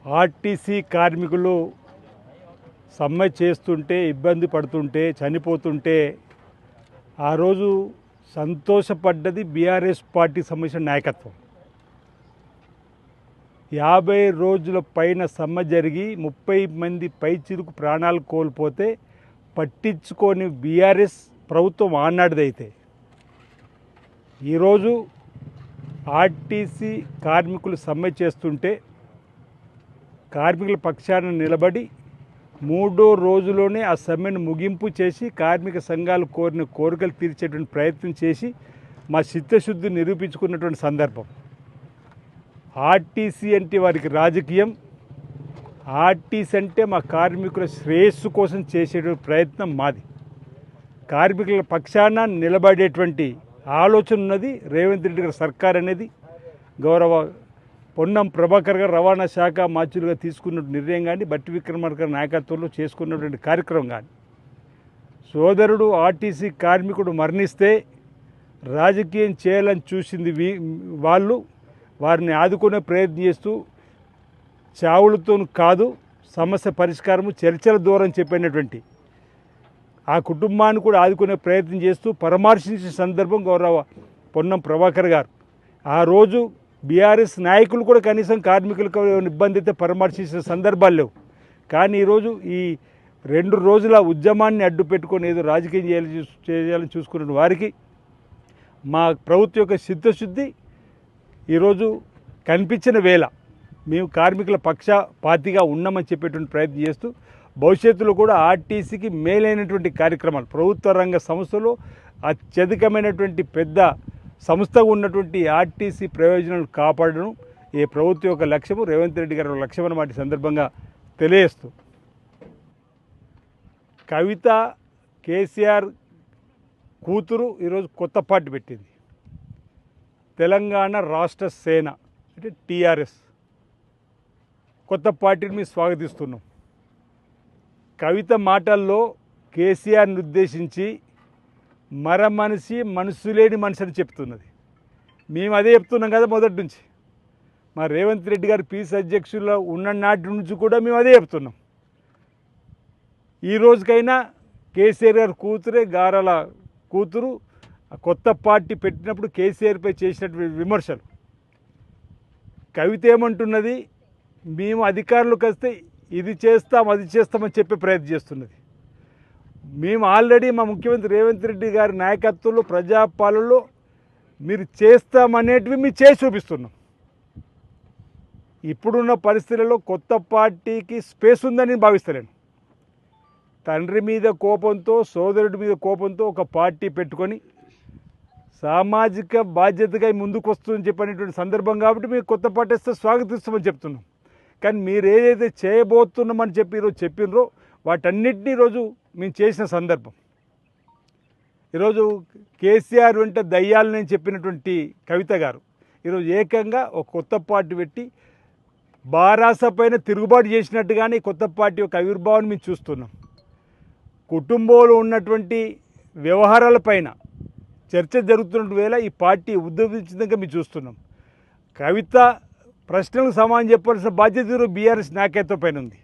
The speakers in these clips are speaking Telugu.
ఆర్టీసీ కార్మికులు సమ్మె చేస్తుంటే, ఇబ్బంది పడుతుంటే, చనిపోతుంటే ఆ రోజు సంతోషపడ్డది బీఆర్ఎస్ పార్టీ సంబంధించిన నాయకత్వం. 50 రోజుల పైన సమ్మె జరిగి 30 మంది పైచిలుకు ప్రాణాలు కోల్పోతే పట్టించుకొని బీఆర్ఎస్ ప్రభుత్వం ఆనాటిదైతే, ఈరోజు ఆర్టీసీ కార్మికులు సమ్మె చేస్తుంటే కార్మికుల పక్షాన నిలబడి 3వ రోజులోనే ఆ సమ్మెను ముగింపు చేసి కార్మిక సంఘాలు కోరిన కోరికలు తీర్చేటువంటి ప్రయత్నం చేసి మా చిత్తశుద్ధి నిరూపించుకున్నటువంటి సందర్భం. ఆర్టీసీ అంటే వారికి రాజకీయం, ఆర్టీసీ అంటే మా కార్మికుల శ్రేయస్సు కోసం చేసేటువంటి ప్రయత్నం మాది. కార్మికుల పక్షాన నిలబడేటువంటి ఆలోచన ఉన్నది రేవంత్ రెడ్డి గారి సర్కార్ అనేది. గౌరవ పొన్నం ప్రభాకర్ గారు రవాణా శాఖ మార్చులుగా తీసుకున్న నిర్ణయం కానీ, బట్టి విక్రమార్క నాయకత్వంలో చేసుకున్నటువంటి కార్యక్రమం కానీ, సోదరుడు ఆర్టీసీ కార్మికుడు మరణిస్తే రాజకీయం చేయాలని చూసింది వాళ్ళు. వారిని ఆదుకునే ప్రయత్నం చేస్తూ చావులతో కాదు, సమస్య పరిష్కారము చర్చల దూరం చెప్పినటువంటి ఆ కుటుంబాన్ని కూడా ఆదుకునే ప్రయత్నం చేస్తూ పరామర్శించిన సందర్భం గౌరవ పొన్నం ప్రభాకర్ గారు. ఆ రోజు బీఆర్ఎస్ నాయకులు కూడా కనీసం కార్మికులకు ఇబ్బంది అయితే పరామర్శించిన సందర్భాలు లేవు. కానీ ఈరోజు ఈ 2 రోజుల ఉద్యమాన్ని అడ్డు పెట్టుకొని ఏదో రాజకీయం చేయాలని చూసుకున్న వారికి మా ప్రభుత్వం యొక్క చిత్తశుద్ధి ఈరోజు కనిపించిన వేళ మేము కార్మికుల పక్షపాతిగా ఉన్నామని చెప్పేటువంటి ప్రయత్నం చేస్తూ భవిష్యత్తులో కూడా ఆర్టీసీకి మేలైనటువంటి కార్యక్రమాలు, ప్రభుత్వ రంగ సంస్థలో అత్యధికమైనటువంటి పెద్ద సంస్థగా ఉన్నటువంటి ఆర్టీసీ ప్రయోజనాలు కాపాడడం ఈ ప్రభుత్వం యొక్క లక్ష్యము, రేవంత్ రెడ్డి గారి లక్ష్యం అన్నమాట సందర్భంగా తెలియజేస్తూ, కవిత కేసీఆర్ కూతురు ఈరోజు కొత్త పార్టీ పెట్టింది, తెలంగాణ రాష్ట్ర సేన అంటే టీఆర్ఎస్. కొత్త పార్టీని మేము స్వాగతిస్తున్నాం. కవిత మాటల్లో కేసీఆర్ని ఉద్దేశించి మనసు లేని మనిషి అని చెప్తున్నది. మేము అదే చెప్తున్నాం కదా మొదటి నుంచి. మా రేవంత్ రెడ్డి గారు పీసీ అధ్యక్షుల్లో ఉన్న నాటి నుంచి కూడా మేము అదే చెప్తున్నాం. ఈ రోజుకైనా కేసీఆర్ గారు కూతురే, గారాల కూతురు కొత్త పార్టీ పెట్టినప్పుడు కేసీఆర్పై చేసినటువంటి విమర్శలు, కవిత ఏమంటున్నది, మేము అధికారులకు వస్తే ఇది చేస్తాం అది చేస్తామని చెప్పే ప్రయత్నం చేస్తున్నది. మేము ఆల్రెడీ మా ముఖ్యమంత్రి రేవంత్ రెడ్డి గారి నాయకత్వంలో ప్రజాపాలనలో మీరు చేస్తామనేటివి మేము చేసి చూపిస్తున్నాం. ఇప్పుడున్న పరిస్థితులలో కొత్త పార్టీకి స్పేస్ ఉందని భావిస్తలేను. తండ్రి మీద కోపంతో, సోదరుడి మీద కోపంతో ఒక పార్టీ పెట్టుకొని సామాజిక బాధ్యతగా ముందుకు వస్తుందని చెప్పినటువంటి సందర్భం కాబట్టి మేము కొత్త పార్టీ వస్తే స్వాగతిస్తామని చెప్తున్నాం. కానీ మీరు ఏదైతే చేయబోతున్నామని చెప్పి ఈరోజు చెప్పినరో వాటన్నిటినీ ఈరోజు మేము చేసిన సందర్భం. ఈరోజు కేసీఆర్ వెంట దయ్యాలని చెప్పినటువంటి కవిత గారు ఈరోజు ఏకంగా ఒక కొత్త పార్టీ పెట్టి బారాస పైన తిరుగుబాటు చేసినట్టుగానే కొత్త పార్టీ యొక్క ఆవిర్భావాన్ని మేము చూస్తున్నాం. కుటుంబంలో ఉన్నటువంటి వ్యవహారాలపైన చర్చ జరుగుతున్న వేళ ఈ పార్టీ ఉద్యమించిందిగా మేము చూస్తున్నాం. కవిత ప్రశ్నలకు సమాధానం చెప్పాల్సిన బాధ్యత బీఆర్ఎస్ నాయకత్వం పైన ఉంది.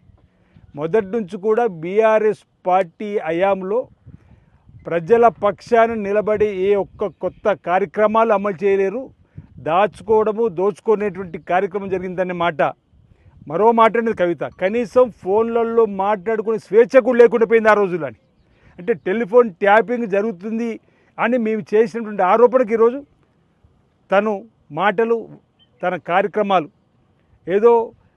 మొదటి నుంచి కూడా బీఆర్ఎస్ పార్టీ హయాంలో ప్రజల పక్షాన నిలబడి ఏ ఒక్క కొత్త కార్యక్రమాలు అమలు చేయలేరు, దాచుకోవడము దోచుకునేటువంటి కార్యక్రమం జరిగిందనే మాట. మరో మాట అనేది కవిత కనీసం ఫోన్లలో మాట్లాడుకునే స్వేచ్ఛ కూడా లేకుండా పోయింది ఆ రోజుల్లో. అంటే టెలిఫోన్ ట్యాపింగ్ జరుగుతుంది అని మేము చేసినటువంటి ఆరోపణకి ఈరోజు తను మాటలు, తన కార్యక్రమాలు ఏదో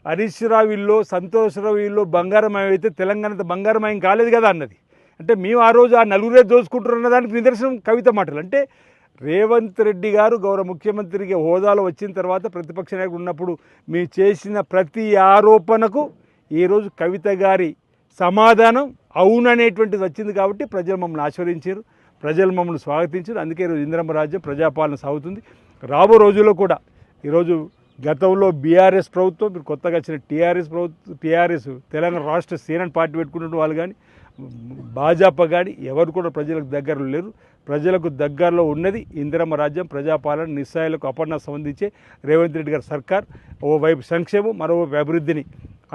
హరీష్ రావు ఇల్లు, సంతోషరావు ఇల్లు బంగారమయం అయితే తెలంగాణ బంగారమయం కాలేదు కదా అన్నది. అంటే మేము ఆ రోజు ఆ నలుగురే దోచుకుంటున్న దానికి నిదర్శనం కవిత మాటలు. అంటే రేవంత్ రెడ్డి గారు గౌరవ ముఖ్యమంత్రికి హోదాలో వచ్చిన తర్వాత ప్రతిపక్ష నాయకుడు ఉన్నప్పుడు మేము చేసిన ప్రతి ఆరోపణకు ఈరోజు కవిత గారి సమాధానం అవుననేటువంటిది వచ్చింది. కాబట్టి ప్రజలు మమ్మల్ని ఆశీర్వదించారు, ప్రజలు మమ్మల్ని స్వాగతించారు. అందుకే ఈరోజు ఇందిరమ్మ రాజ్యం ప్రజాపాలన సాగుతుంది. రాబో రోజుల్లో కూడా ఈరోజు గతంలో బీఆర్ఎస్ ప్రభుత్వం, మీరు కొత్తగా వచ్చిన టీఆర్ఎస్ తెలంగాణ రాష్ట్ర సేన పార్టీ పెట్టుకున్న వాళ్ళు కానీ, భాజపా కానీ ఎవరు కూడా ప్రజలకు దగ్గరలో లేరు. ప్రజలకు దగ్గరలో ఉన్నది ఇందిరమ్మ రాజ్యం, ప్రజాపాలన, నిస్సాయులకు అపర్ణ సంబంధించే రేవంత్ రెడ్డి గారి సర్కార్. ఓవైపు సంక్షేమం, మరోవైపు అభివృద్ధిని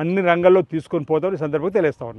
అన్ని రంగాల్లో తీసుకొని పోతామని ఈ సందర్భంగా తెలియజేస్తా ఉన్నాం.